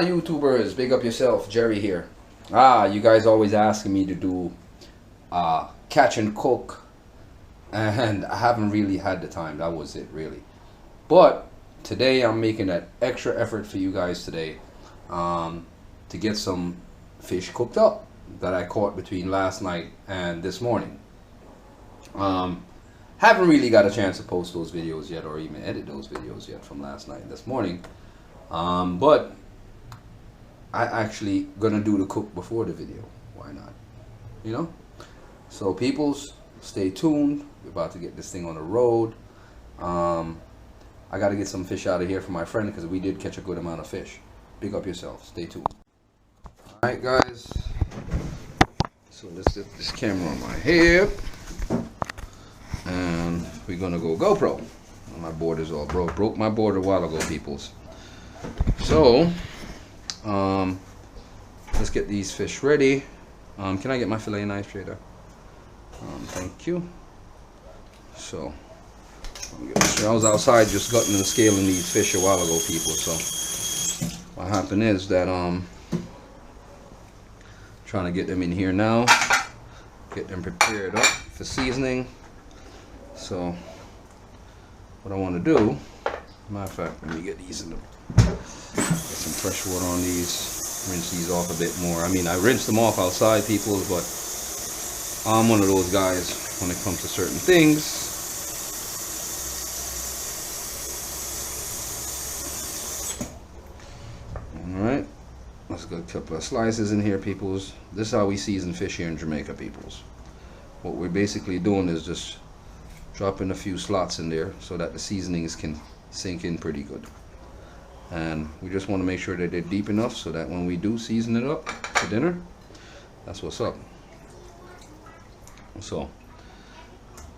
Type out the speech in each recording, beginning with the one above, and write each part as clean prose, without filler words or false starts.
YouTubers, big up yourself, Jerry here. You guys always asking me to do catch and cook, and I haven't really had the time. That was it, really. But today I'm making that extra effort for you guys today, to get some fish cooked up that I caught between last night and this morning. Haven't really got a chance to post those videos yet, or even edit those videos yet from last night and this morning. But I actually gonna do the cook before the video. Why not? You know? So peoples, stay tuned. We're about to get this thing on the road. I gotta get some fish out of here for my friend, because we did catch a good amount of fish. Big up yourself. Stay tuned. Alright guys. So let's set this camera on my hip. And we're gonna go GoPro. My board is all broke. Broke my board a while ago, peoples. So let's get these fish ready. Can I get my fillet knife, Jada? Thank you. So I was outside just gutting and scaling these fish a while ago, people. So what happened is that trying to get them in here now, get them prepared up for seasoning. So what I want to do, matter of fact, let me get these in the, get some fresh water on these, rinse these off a bit more. I mean, I rinsed them off outside, people, but I'm one of those guys when it comes to certain things. Alright, let's get a couple of slices in here, peoples. This is how we season fish here in Jamaica, peoples. What we're basically doing is just dropping a few slots in there so that the seasonings can sink in pretty good. And we just want to make sure that they're deep enough so that when we do season it up for dinner, that's what's up. So,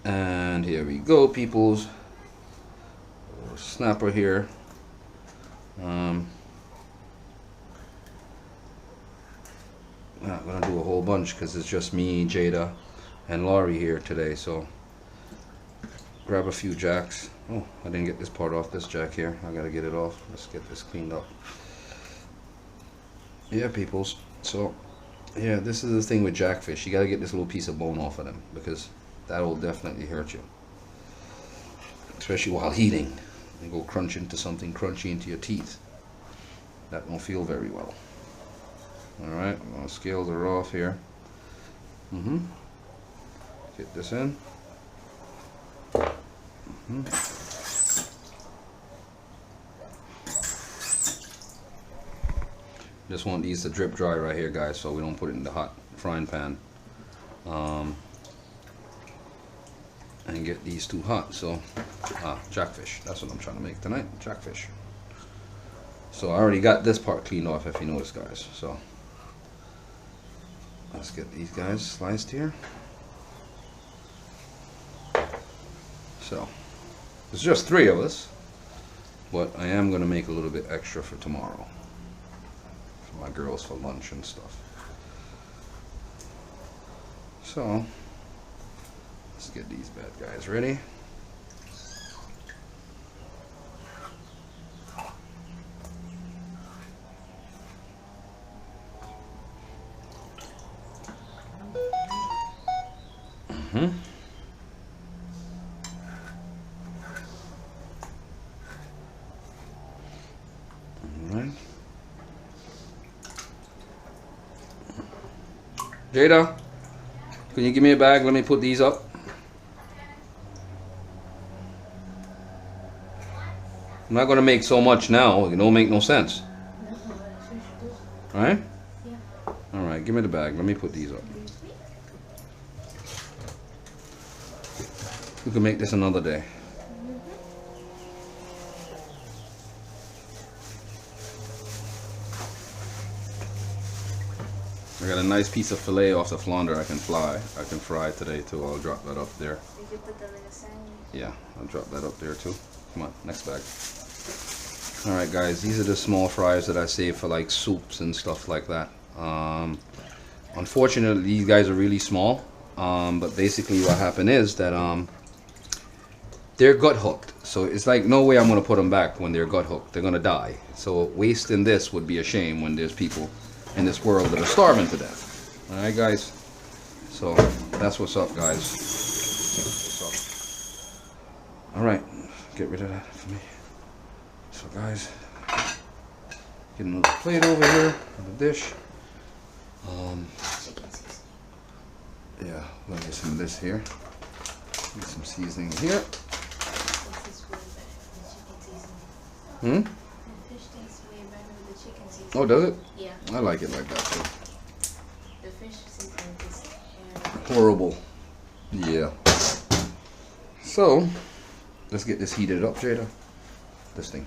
and here we go, peoples. Snapper here. I'm not gonna do a whole bunch because it's just me, Jada, and Laurie here today. So grab a few jacks. Oh, I didn't get this part off this jack here. I gotta get it off. Let's get this cleaned up. Yeah, peoples. So yeah, this is the thing with jackfish. You gotta get this little piece of bone off of them, because that will definitely hurt you, especially while eating. You go crunch into something crunchy into your teeth. That won't feel very well. Alright, well, scales are off here. Get this in. Just want these to drip dry right here, guys, so we don't put it in the hot frying pan and get these too hot. So jackfish, that's what I'm trying to make tonight, jackfish. So I already got this part cleaned off, if you notice, guys. So let's get these guys sliced here. So it's just 3 of us, but I am going to make a little bit extra for tomorrow for my girls for lunch and stuff. So let's get these bad guys ready. Jada, can you give me a bag? Let me put these up. I'm not going to make so much now. It don't make no sense. Alright? Yeah. Alright, give me the bag. Let me put these up. We can make this another day. I got a nice piece of fillet off the flounder I can fry today too. I'll drop that up there. Did you put them in the sandwich? Yeah, I'll drop that up there too. Come on, next bag. Alright guys, these are the small fries that I save for like soups and stuff like that. Unfortunately, these guys are really small. But basically what happened is that they're gut hooked. So it's like no way I'm gonna put them back when they're gut hooked. They're gonna die. So wasting this would be a shame when there's people in this world that are starving to death. All right, guys. So that's what's up, guys. What's up. All right, get rid of that for me. So, guys, get another plate over here, another dish. Yeah, let me get some of this here. Get some seasoning here. Hmm? The fish tastes way better with the chicken seasoning. Oh, does it? Yeah. I like it like that too. The fish seasoning is Horrible. Yeah. So, let's get this heated up, Jada. This thing.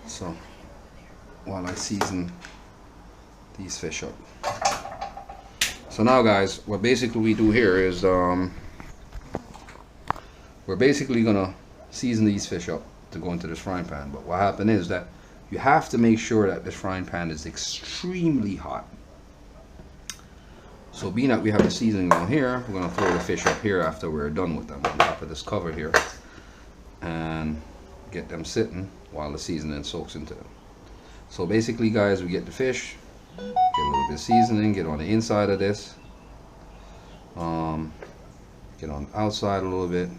So, while I season these fish up. So now, guys, what basically we do here is we're basically gonna season these fish up to go into this frying pan. But what happened is that you have to make sure that this frying pan is extremely hot. So being that we have the seasoning on here, we're gonna throw the fish up here after we're done with them on top of this cover here, and get them sitting while the seasoning soaks into them. So basically, guys, we get the fish, get a little bit of seasoning, get on the inside of this, get on the outside a little bit,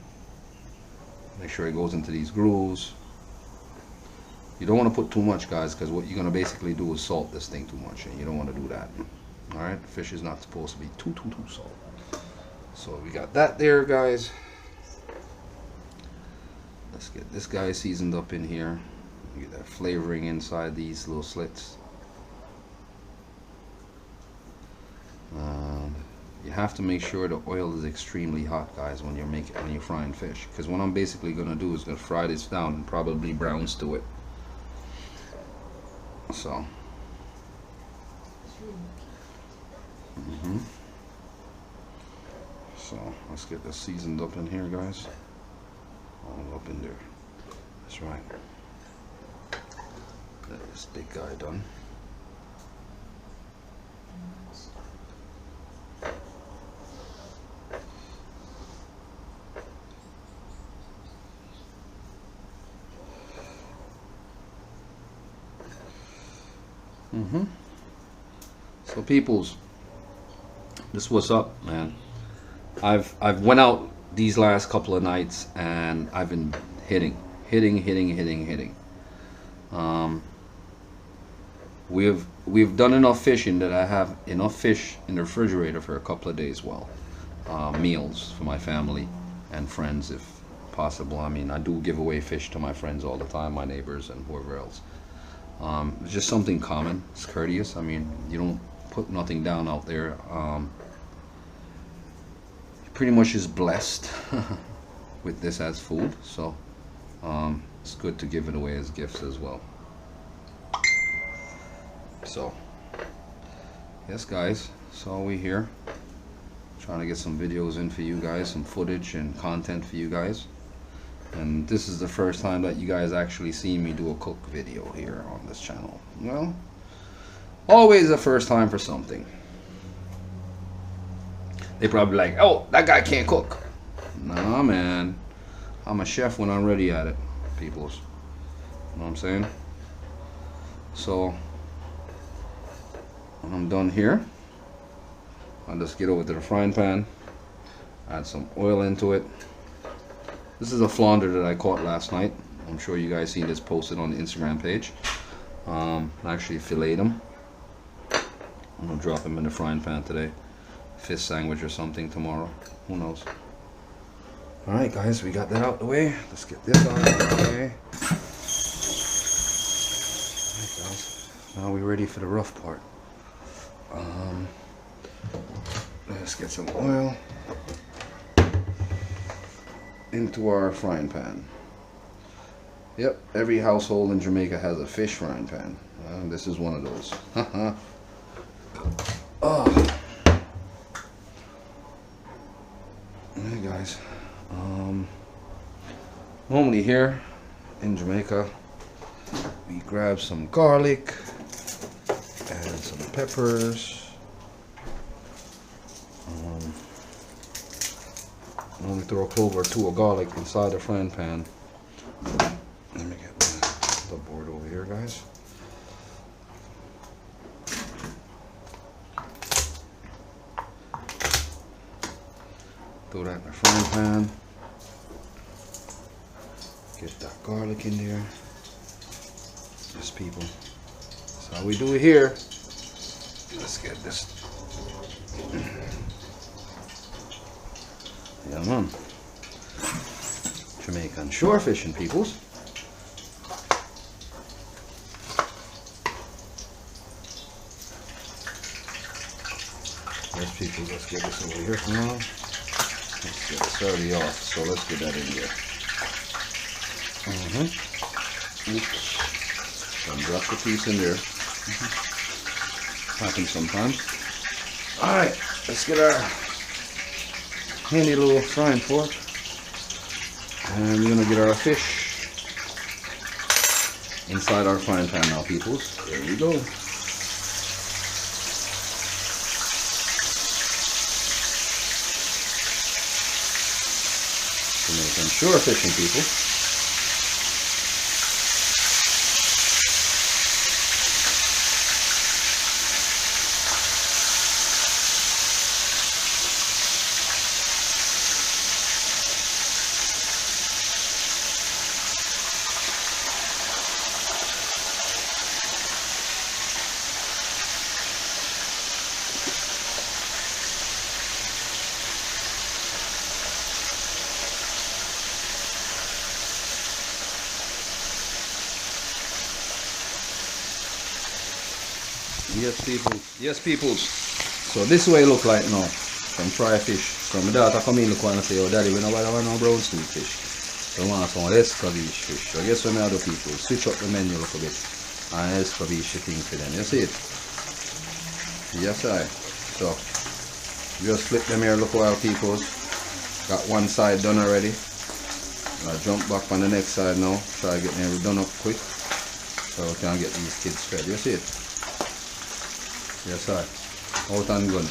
make sure it goes into these grooves. You don't want to put too much, guys, because what you're going to basically do is salt this thing too much, and you don't want to do that. Alright, fish is not supposed to be too salt. So we got that there, guys. Let's get this guy seasoned up in here. Get that flavoring inside these little slits. You have to make sure the oil is extremely hot, guys, when you're frying fish. Because what I'm basically gonna do is gonna fry this down and probably brown stew it. So. So let's get this seasoned up in here, guys. All up in there. That's right. Get this big guy done. So peoples, this what's up, man. I've went out these last couple of nights and I've been hitting. We've done enough fishing that I have enough fish in the refrigerator for a couple of days. Well, meals for my family and friends if possible. I mean, I do give away fish to my friends all the time, my neighbors and whoever else. It's just something common. It's courteous. I mean, you don't put nothing down out there. Pretty much is blessed with this as food, so it's good to give it away as gifts as well. So yes, guys, so we here trying to get some videos in for you guys, some footage and content for you guys. And this is the first time that you guys actually see me do a cook video here on this channel. Well, always the first time for something. They probably like, oh, that guy can't cook. Nah, man, I'm a chef when I'm ready at it, peoples. You know what I'm saying? So when I'm done here, I'll just get over to the frying pan, add some oil into it. This is a flounder that I caught last night. I'm sure you guys seen this posted on the Instagram page. I actually filleted them. I'm gonna drop them in the frying pan today. Fish sandwich or something tomorrow. Who knows? Alright, guys, we got that out the way. Let's get this out of the way. Alright, guys. Now we're ready for the rough part. Let's get some oil into our frying pan. Yep, every household in Jamaica has a fish frying pan. This is one of those. Oh. Hey guys, normally here in Jamaica we grab some garlic and some peppers. Let me throw a clove or two of garlic inside the frying pan. Let me get the board over here, guys. Throw that in the frying pan. Get that garlic in there. Yes, people. That's how we do it here. Let's get this. Yeah, man. Jamaican shore fishing, peoples. Yes, people. Let's get this over here for now. Let's get this already off. So let's get that in here. Oops. And drop the piece in there. Happens sometimes. Alright, let's get our handy little frying fork. And we're gonna get our fish inside our frying pan now, peoples. There we go. Jamaican shore fishing, people. Yes, people. Yes, peoples. So this way look like now. Some fry fish. So my daughter come in look and say, oh daddy, we don't want no brown skin fish. So I want some Escovitch fish. So guess what my other people? Switch up the menu a little bit. And Escovitch thing for them. You see it? Yes, I. So just flip them here, look while peoples. Got one side done already. I'll jump back on the next side now. Try to get them done up quick. So we can get these kids fed. You see it? Yes, sir. Out and gun.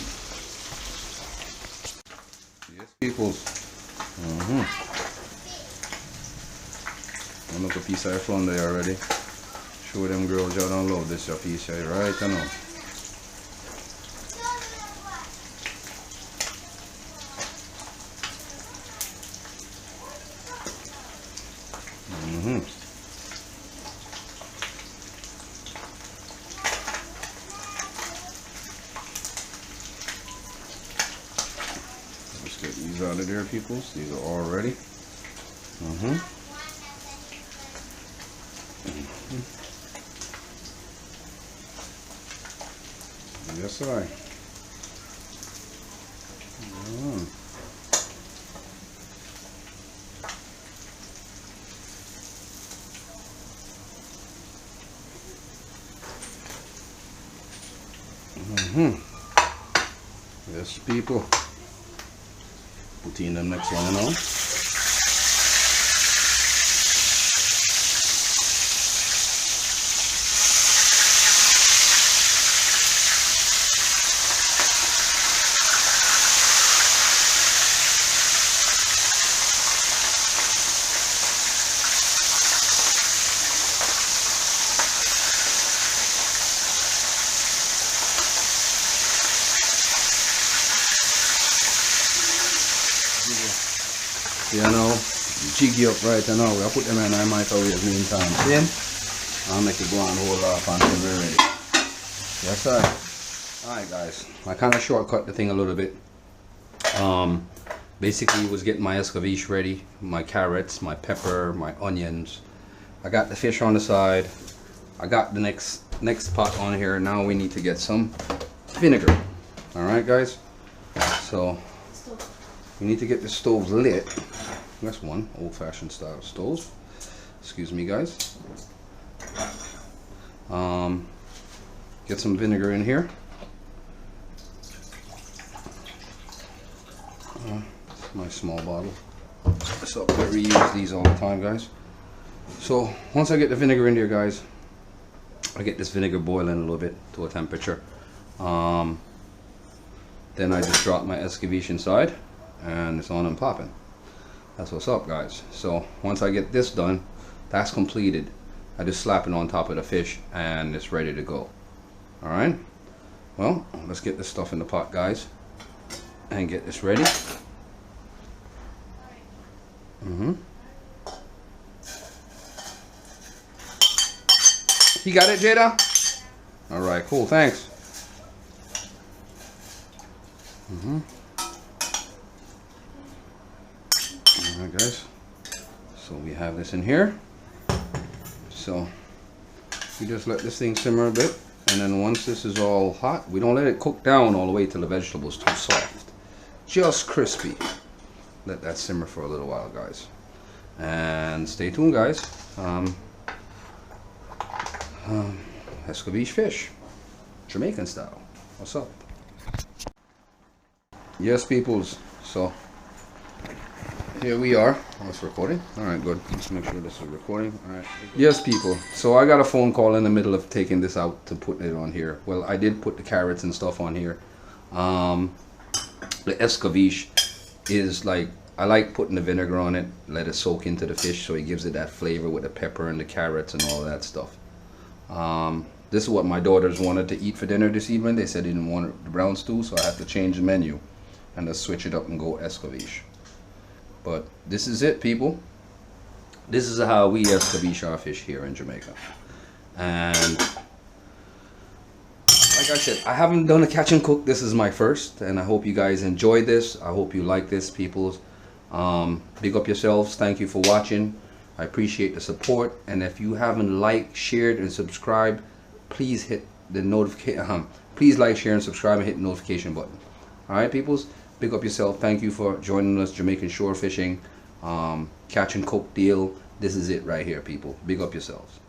Yes, people. Look a piece of flounder there already. Show them girls you don't love this your piece here, right? You know. Get these out of there, peoples. These are all ready. Yes, sir. Yes, people. Put in them next one now. You know, jiggy up right now. We'll put them in our microwave meantime. See? I'll make it go and hold off until we're ready. Yes, sir. Alright, guys. I kind of shortcut the thing a little bit. Basically, was getting my Escovitch ready. My carrots, my pepper, my onions. I got the fish on the side. I got the next pot on here. Now we need to get some vinegar. Alright, guys. So, we need to get the stove lit. That's one old-fashioned style stove. Excuse me, guys. Get some vinegar in here. It's my small bottle. So I reuse these all the time, guys. So once I get the vinegar in there, guys, I get this vinegar boiling a little bit to a temperature. Then I just drop my Escovitch inside, and it's on and popping. That's what's up, guys. So once I get this done, that's completed. I just slap it on top of the fish and it's ready to go. All right. Well, let's get this stuff in the pot, guys, and get this ready. You got it, Jada? All right, cool, thanks. All right, guys. So we have this in here. So we just let this thing simmer a bit, and then once this is all hot, we don't let it cook down all the way till the vegetables too soft, just crispy. Let that simmer for a little while, guys, and stay tuned, guys. Escovitch fish, Jamaican style. What's up? Yes, peoples. So here we are. Oh, it's recording. All right, good. Let's make sure this is recording. All right. Yes, people. So I got a phone call in the middle of taking this out to put it on here. Well, I did put the carrots and stuff on here. The Escovitch is like, I like putting the vinegar on it, let it soak into the fish, so it gives it that flavor with the pepper and the carrots and all that stuff. This is what my daughters wanted to eat for dinner this evening. They said they didn't want the brown stew, so I had to change the menu and just switch it up and go Escovitch. But this is it, people. This is how we Escovitch our fish here in Jamaica. And like I said, I haven't done a catch and cook. This is my first, and I hope you guys enjoy this. I hope you like this, peoples. Big up yourselves. Thank you for watching. I appreciate the support, and if you haven't liked, shared, and subscribed, please hit the notification. Please like, share, and subscribe, and hit the notification button. All right, peoples. Big up yourself. Thank you for joining us. Jamaican shore fishing, catch and cook deal. This is it right here, people. Big up yourselves.